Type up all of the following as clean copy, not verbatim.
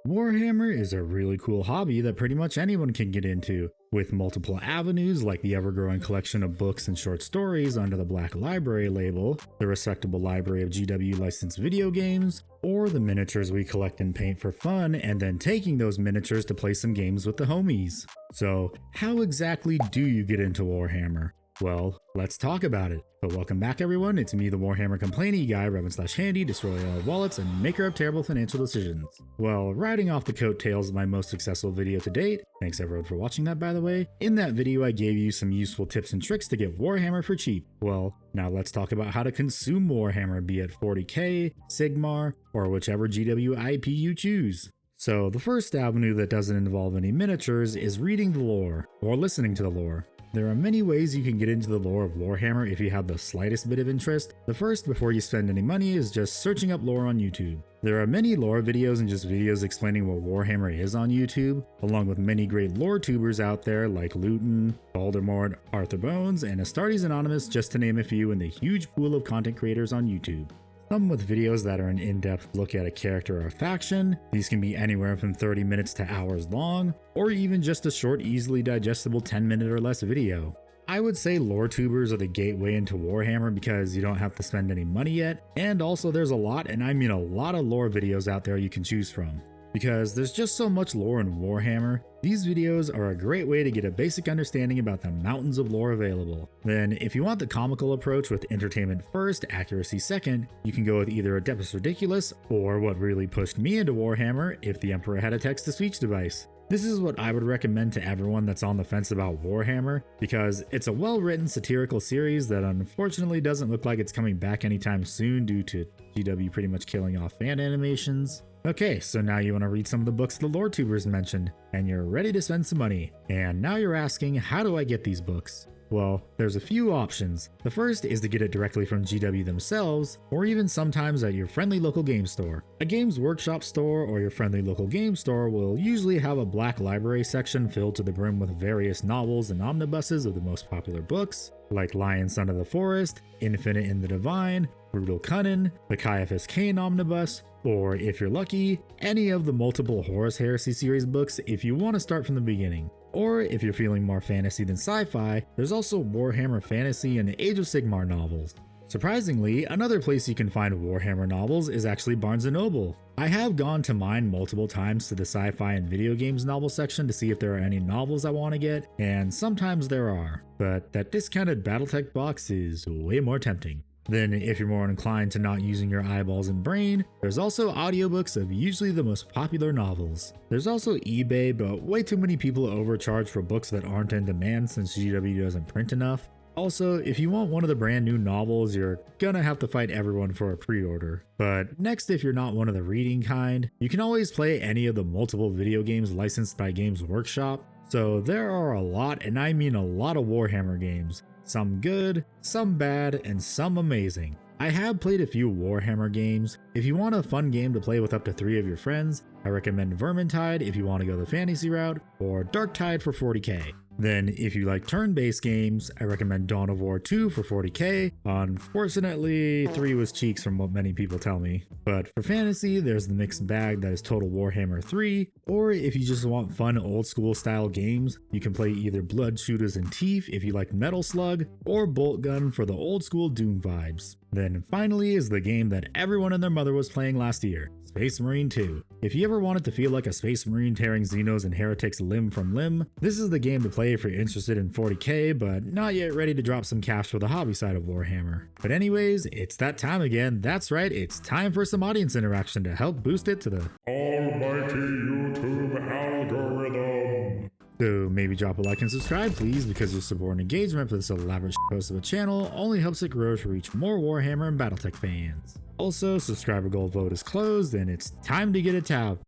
Warhammer is a really cool hobby that pretty much anyone can get into, with multiple avenues like the ever-growing collection of books and short stories under the Black Library label, the respectable library of GW licensed video games, or the miniatures we collect and paint for fun and then taking those miniatures to play some games with the homies. So how exactly do you get into Warhammer? Well, let's talk about it. But welcome back everyone, it's me the Warhammer complainy guy, Revan/Handy, destroyer of wallets and maker of terrible financial decisions. Well, riding off the coattails of my most successful video to date, thanks everyone for watching that by the way, in that video I gave you some useful tips and tricks to get Warhammer for cheap. Well, now let's talk about how to consume Warhammer, be it 40k, Sigmar, or whichever GW IP you choose. So the first avenue that doesn't involve any miniatures is reading the lore, or listening to the lore. There are many ways you can get into the lore of Warhammer if you have the slightest bit of interest. The first, before you spend any money, is just searching up lore on YouTube. There are many lore videos and just videos explaining what Warhammer is on YouTube, along with many great lore tubers out there like Luton, Voldemort, Arthur Bones, and Astartes Anonymous, just to name a few in the huge pool of content creators on YouTube. Some with videos that are an in-depth look at a character or faction. These can be anywhere from 30 minutes to hours long, or even just a short, easily digestible 10-minute or less video. I would say lore tubers are the gateway into Warhammer because you don't have to spend any money yet, and also there's a lot, and I mean a lot of lore videos out there you can choose from. Because there's just so much lore in Warhammer, these videos are a great way to get a basic understanding about the mountains of lore available. Then, if you want the comical approach with entertainment first, accuracy second, you can go with either Adeptus Ridiculous, or what really pushed me into Warhammer, If the Emperor Had a Text-to-Speech Device. This is what I would recommend to everyone that's on the fence about Warhammer, because it's a well-written satirical series that unfortunately doesn't look like it's coming back anytime soon due to GW pretty much killing off fan animations. Okay, so now you want to read some of the books the lore tubers mentioned, and you're ready to spend some money. And now you're asking, how do I get these books? Well, there's a few options. The first is to get it directly from GW themselves, or even sometimes at your friendly local game store. A Games Workshop store or your friendly local game store will usually have a black library section filled to the brim with various novels and omnibuses of the most popular books, like Lion Son of the Forest, Infinite in the Divine, Brutal Cunnin, the Caiaphas Cain Omnibus, or if you're lucky, any of the multiple Horus Heresy series books if you want to start from the beginning. Or if you're feeling more fantasy than sci-fi, there's also Warhammer Fantasy and Age of Sigmar novels. Surprisingly, another place you can find Warhammer novels is actually Barnes & Noble. I have gone to mine multiple times to the sci-fi and video games novel section to see if there are any novels I want to get, and sometimes there are, but that discounted Battletech box is way more tempting. Then, if you're more inclined to not using your eyeballs and brain, there's also audiobooks of usually the most popular novels. There's also eBay, but way too many people overcharge for books that aren't in demand since GW doesn't print enough. Also, if you want one of the brand new novels, you're gonna have to fight everyone for a pre-order. But next, if you're not one of the reading kind, you can always play any of the multiple video games licensed by Games Workshop. So there are a lot, and I mean a lot of Warhammer games. Some good, some bad, and some amazing. I have played a few Warhammer games. If you want a fun game to play with up to 3 of your friends, I recommend Vermintide if you want to go the fantasy route, or Darktide for 40k. Then, if you like turn-based games, I recommend Dawn of War 2 for 40k. Unfortunately, 3 was cheeks from what many people tell me. But for fantasy, there's the mixed bag that is Total Warhammer 3, or if you just want fun old-school style games, you can play either Blood Shooters and Thief if you like Metal Slug, or Bolt Gun for the old-school Doom vibes. Then finally is the game that everyone and their mother was playing last year, Space Marine 2. If you ever wanted to feel like a Space Marine tearing Xenos and Heretics limb from limb, this is the game to play if you're interested in 40k but not yet ready to drop some cash for the hobby side of Warhammer. But anyways, it's that time again. That's right, it's time for some audience interaction to help boost it to the almighty YouTube algorithm. So maybe drop a like and subscribe please, because your support and engagement for this elaborate post of a channel only helps it grow to reach more Warhammer and Battletech fans. Also, subscriber goal vote is closed and it's time to get a tab.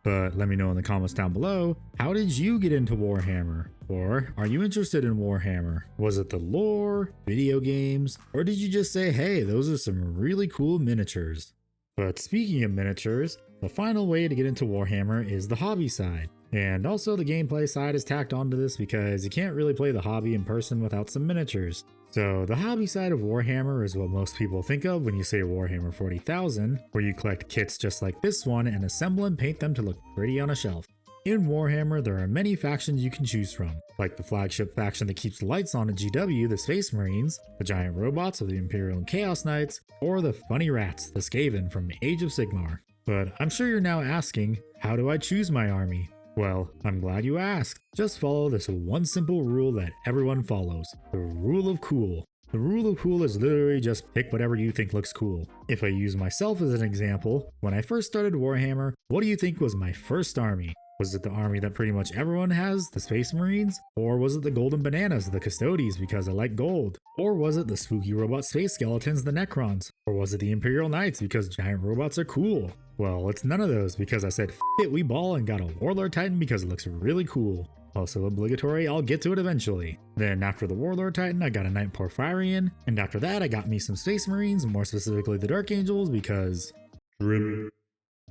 But let me know in the comments down below, how did you get into Warhammer? Or are you interested in Warhammer? Was it the lore, video games, or did you just say, hey, those are some really cool miniatures? But speaking of miniatures, the final way to get into Warhammer is the hobby side. And also the gameplay side is tacked onto this because you can't really play the hobby in person without some miniatures. So the hobby side of Warhammer is what most people think of when you say Warhammer 40,000, where you collect kits just like this one and assemble and paint them to look pretty on a shelf. In Warhammer, there are many factions you can choose from, like the flagship faction that keeps the lights on at GW, the Space Marines, the giant robots of the Imperial and Chaos Knights, or the funny rats, the Skaven from Age of Sigmar. But I'm sure you're now asking, how do I choose my army? Well, I'm glad you asked. Just follow this one simple rule that everyone follows, the rule of cool. The rule of cool is literally just pick whatever you think looks cool. If I use myself as an example, when I first started Warhammer, what do you think was my first army? Was it the army that pretty much everyone has, the Space Marines? Or was it the Golden Bananas, the Custodes, because I like gold? Or was it the spooky robot space skeletons, the Necrons? Or was it the Imperial Knights, because giant robots are cool? Well, it's none of those, because I said, F it, we ball, and got a Warlord Titan because it looks really cool. Also obligatory, I'll get to it eventually. Then after the Warlord Titan, I got a Knight Porphyrian, and after that I got me some Space Marines, more specifically the Dark Angels, because drip.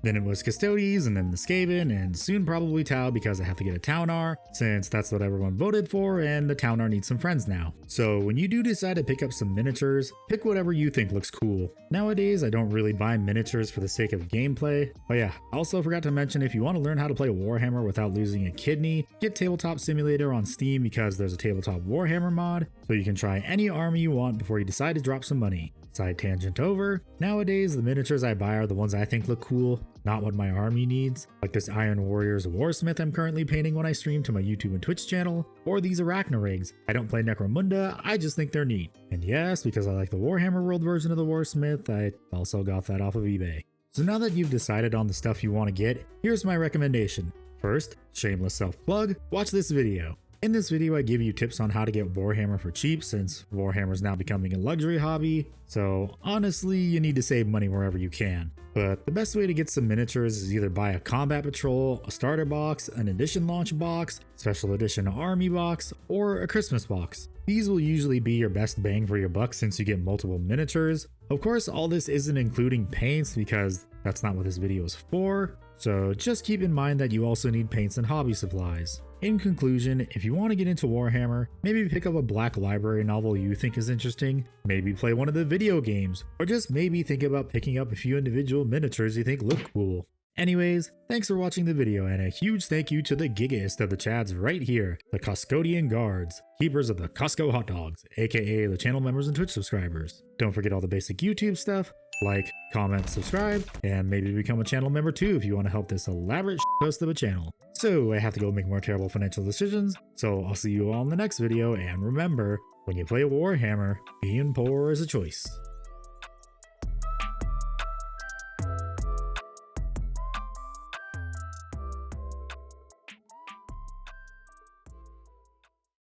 Then it was Custodes, and then the Skaven, and soon probably Tau because I have to get a Taunar, since that's what everyone voted for, and the Taunar needs some friends now. So when you do decide to pick up some miniatures, pick whatever you think looks cool. Nowadays, I don't really buy miniatures for the sake of gameplay. Oh yeah, also forgot to mention, if you want to learn how to play Warhammer without losing a kidney, get Tabletop Simulator on Steam because there's a Tabletop Warhammer mod, so you can try any army you want before you decide to drop some money. Side tangent over. Nowadays, the miniatures I buy are the ones I think look cool, not what my army needs, like this Iron Warriors Warsmith I'm currently painting when I stream to my YouTube and Twitch channel, or these Arachnarigs. I don't play Necromunda, I just think they're neat. And yes, because I like the Warhammer World version of the Warsmith, I also got that off of eBay. So now that you've decided on the stuff you want to get, here's my recommendation. First, shameless self-plug, watch this video. In this video, I give you tips on how to get Warhammer for cheap, since Warhammer is now becoming a luxury hobby, so honestly, you need to save money wherever you can. But the best way to get some miniatures is either buy a combat patrol, a starter box, an edition launch box, special edition army box, or a Christmas box. These will usually be your best bang for your buck since you get multiple miniatures. Of course, all this isn't including paints because that's not what this video is for, so just keep in mind that you also need paints and hobby supplies. In conclusion, if you want to get into Warhammer, maybe pick up a black library novel you think is interesting, maybe play one of the video games, or just maybe think about picking up a few individual miniatures you think look cool. Anyways, thanks for watching the video, and a huge thank you to the GIGAist of the chads right here, the Cuscodian Guards, keepers of the Cusco hot dogs, aka the channel members and Twitch subscribers. Don't forget all the basic YouTube stuff, like, comment, subscribe, and maybe become a channel member too if you want to help this elaborate host of a channel. So I have to go make more terrible financial decisions, so I'll see you all in the next video, and remember, when you play Warhammer, being poor is a choice.